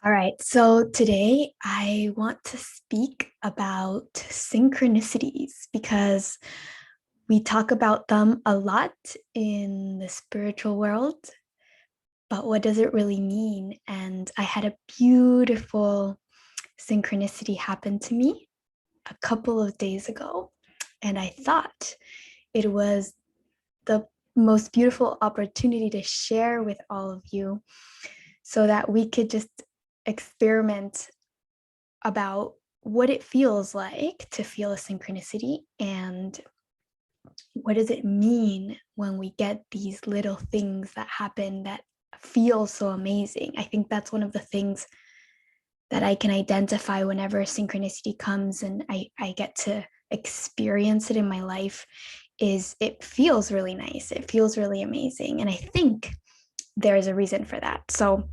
All right, so today I want to speak about synchronicities because we talk about them a lot in the spiritual world, but what does it really mean? And I had a beautiful synchronicity happen to me a couple of days ago, and I thought it was the most beautiful opportunity to share with all of you so that we could just experiment about what it feels like to feel a synchronicity and what does it mean when we get these little things that happen that feel so amazing. I think that's one of the things that I can identify whenever synchronicity comes and I get to experience it in my life is it feels really nice. It feels really amazing. And I think there is a reason for that. So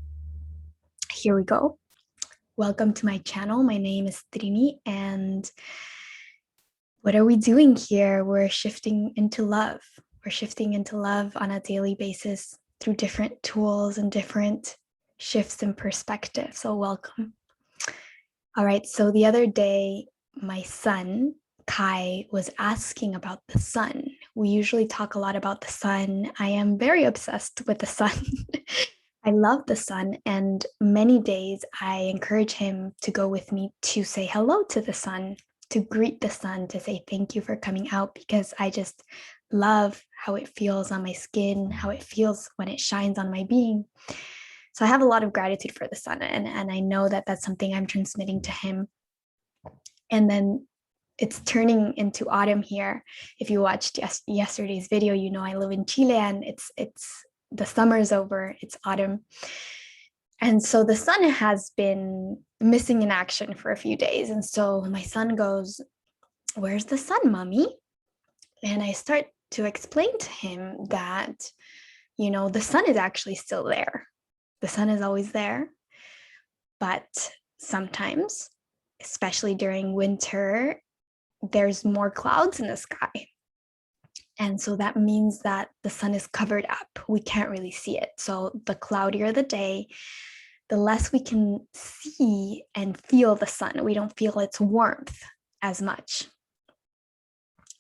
here we go. Welcome to my channel. My name is Trini, and what are we doing here? We're shifting into love. We're shifting into love on a daily basis through different tools and different shifts in perspective. So, welcome. All right. So, the other day, my son, Kai, was asking about the sun. We usually talk a lot about the sun. I am very obsessed with the sun. I love the sun, and many days I encourage him to go with me to say hello to the sun, to greet the sun, to say thank you for coming out because I just love how it feels on my skin, how it feels when it shines on my being. So I have a lot of gratitude for the sun, and I know that that's something I'm transmitting to him. And then it's turning into autumn here. If you watched yesterday's video, you know I live in Chile and it's the summer's over, it's autumn. And so the sun has been missing in action for a few days. And so my son goes, "Where's the sun, mommy?" And I start to explain to him that, the sun is actually still there. The sun is always there. But sometimes, especially during winter, there's more clouds in the sky. And so that means that the sun is covered up. We can't really see it. So the cloudier the day, the less we can see and feel the sun. We don't feel its warmth as much,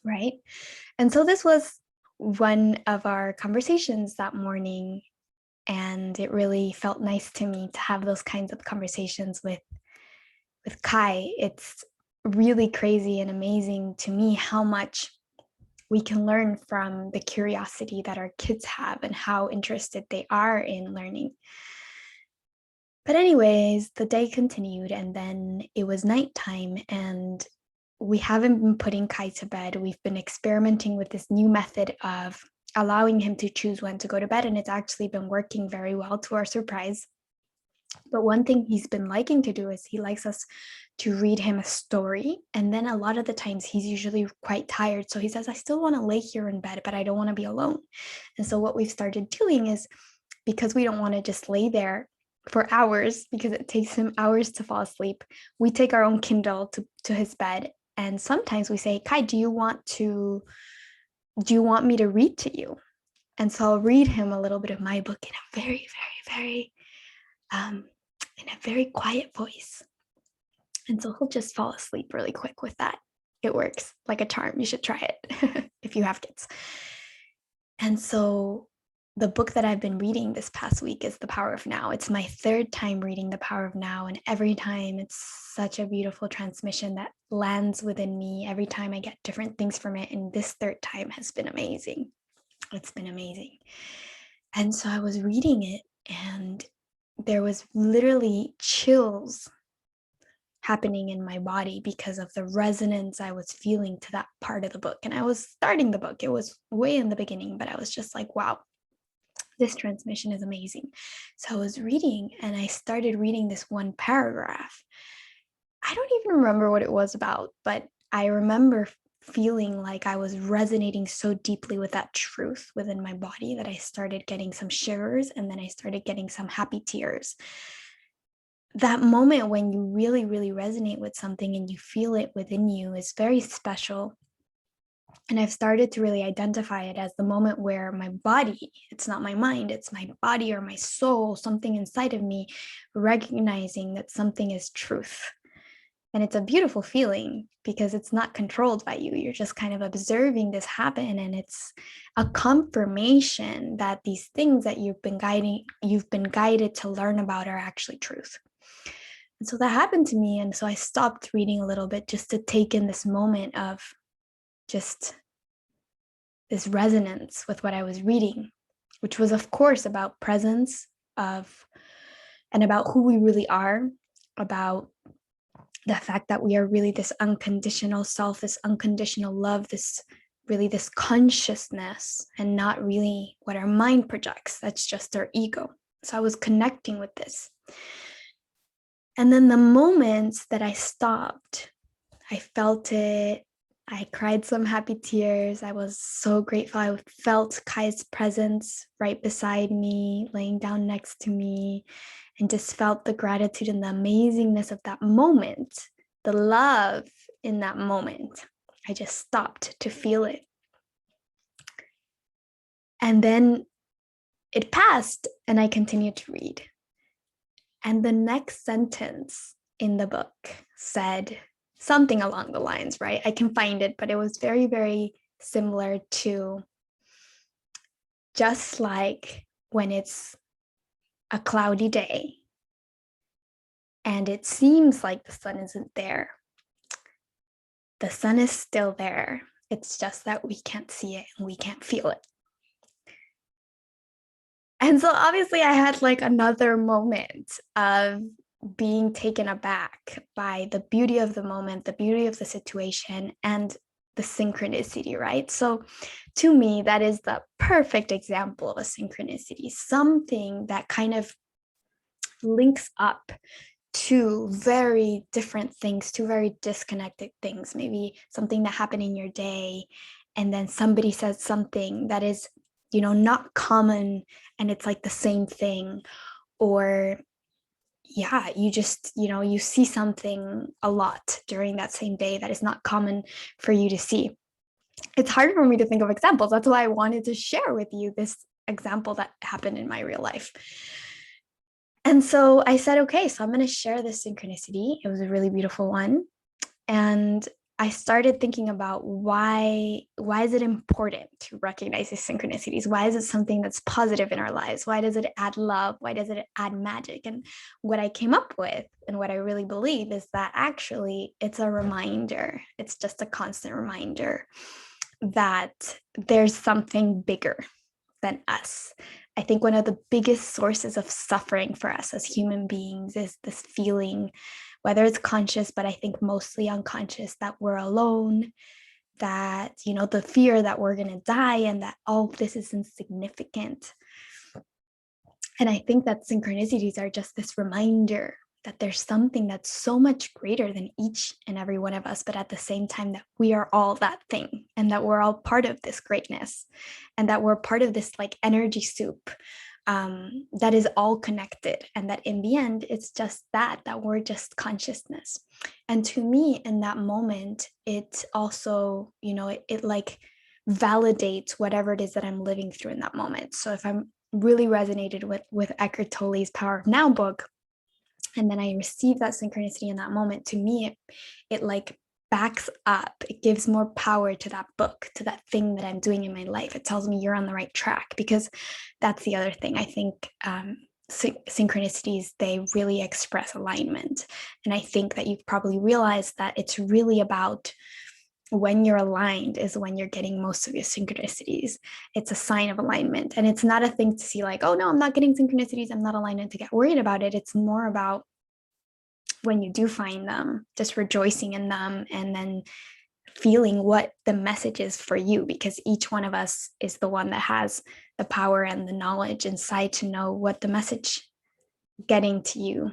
right? And so this was one of our conversations that morning. And it really felt nice to me to have those kinds of conversations with Kai. It's really crazy and amazing to me how much we can learn from the curiosity that our kids have and how interested they are in learning. But anyways, the day continued and then it was nighttime and we haven't been putting Kai to bed. We've been experimenting with this new method of allowing him to choose when to go to bed, and it's actually been working very well to our surprise. But one thing he's been liking to do is he likes us to read him a story. And then a lot of the times he's usually quite tired. So he says, "I still want to lay here in bed, but I don't want to be alone." And so what we've started doing is, because we don't want to just lay there for hours, because it takes him hours to fall asleep, we take our own Kindle to his bed. And sometimes we say, "Kai, do you want me to read to you?" And so I'll read him a little bit of my book in a very, very, very in a very quiet voice. And so he'll just fall asleep really quick with that. It works like a charm. You should try it if you have kids. And so the book that I've been reading this past week is The Power of Now. It's my third time reading The Power of Now. And every time it's such a beautiful transmission that lands within me. Every time I get different things from it. And this third time has been amazing. It's been amazing. And so I was reading it and there was literally chills happening in my body because of the resonance I was feeling to that part of the book. And I was starting the book. It was way in the beginning, but I was just like, wow, this transmission is amazing. So I was reading and I started reading this one paragraph. I don't even remember what it was about, but I remember feeling like I was resonating so deeply with that truth within my body that I started getting some shivers and then I started getting some happy tears. That moment when you really, really resonate with something and you feel it within you is very special. And I've started to really identify it as the moment where my body, it's not my mind, it's my body or my soul, something inside of me, recognizing that something is truth. And it's a beautiful feeling because it's not controlled by you. You're just kind of observing this happen. And it's a confirmation that these things that you've been guided to learn about are actually truth. And so that happened to me. And so I stopped reading a little bit just to take in this moment of just this resonance with what I was reading, which was, of course, about presence and about who we really are, about the fact that we are really this unconditional self, this unconditional love, this consciousness, and not really what our mind projects. That's just our ego. So I was connecting with this. And then the moment that I stopped, I felt it. I cried some happy tears. I was so grateful. I felt Kai's presence right beside me, laying down next to me, and just felt the gratitude and the amazingness of that moment, the love in that moment. I just stopped to feel it. And then it passed, and I continued to read. And the next sentence in the book said something along the lines, right? I can find it, but it was very, very similar to just like when it's a cloudy day and it seems like the sun isn't there. The sun is still there. It's just that we can't see it and we can't feel it. And so obviously I had like another moment of being taken aback by the beauty of the moment, the beauty of the situation, and the synchronicity, right? So to me, that is the perfect example of a synchronicity, something that kind of links up two very different things, two very disconnected things, maybe something that happened in your day, and then somebody says something that is, not common, and it's like the same thing. Or yeah, you just, you see something a lot during that same day that is not common for you to see. It's hard for me to think of examples. That's why I wanted to share with you this example that happened in my real life. And so I said, okay, so I'm going to share this synchronicity. It was a really beautiful one. And I started thinking about why is it important to recognize these synchronicities? Why is it something that's positive in our lives? Why does it add love? Why does it add magic? And what I came up with and what I really believe is that actually it's a reminder. It's just a constant reminder that there's something bigger than us. I think one of the biggest sources of suffering for us as human beings is this feeling, whether it's conscious, but I think mostly unconscious, that we're alone, that, the fear that we're going to die and that all of this is insignificant. And I think that synchronicities are just this reminder that there's something that's so much greater than each and every one of us, but at the same time that we are all that thing, and that we're all part of this greatness, and that we're part of this like energy soup that is all connected, and that in the end it's just that we're just consciousness. And to me, in that moment, it also, it like validates whatever it is that I'm living through in that moment. So if I'm really resonated with Eckhart Tolle's Power of Now book, and then I received that synchronicity in that moment, to me, it like backs up. It gives more power to that book, to that thing that I'm doing in my life. It tells me you're on the right track, because that's the other thing. I think synchronicities, they really express alignment. And I think that you've probably realized that it's really about when you're aligned is when you're getting most of your synchronicities. It's a sign of alignment. And it's not a thing to see like, oh no, I'm not getting synchronicities, I'm not aligned, and to get worried about it. It's more about when you do find them, just rejoicing in them, and then feeling what the message is for you, because each one of us is the one that has the power and the knowledge inside to know what the message getting to you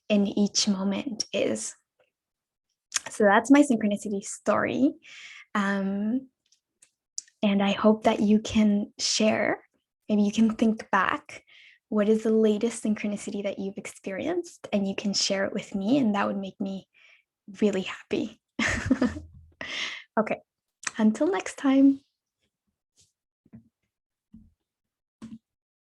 in each moment is. So that's my synchronicity story. And I hope that you can share, maybe you can think back, what is the latest synchronicity that you've experienced, and you can share it with me, and that would make me really happy. Okay, Until next time.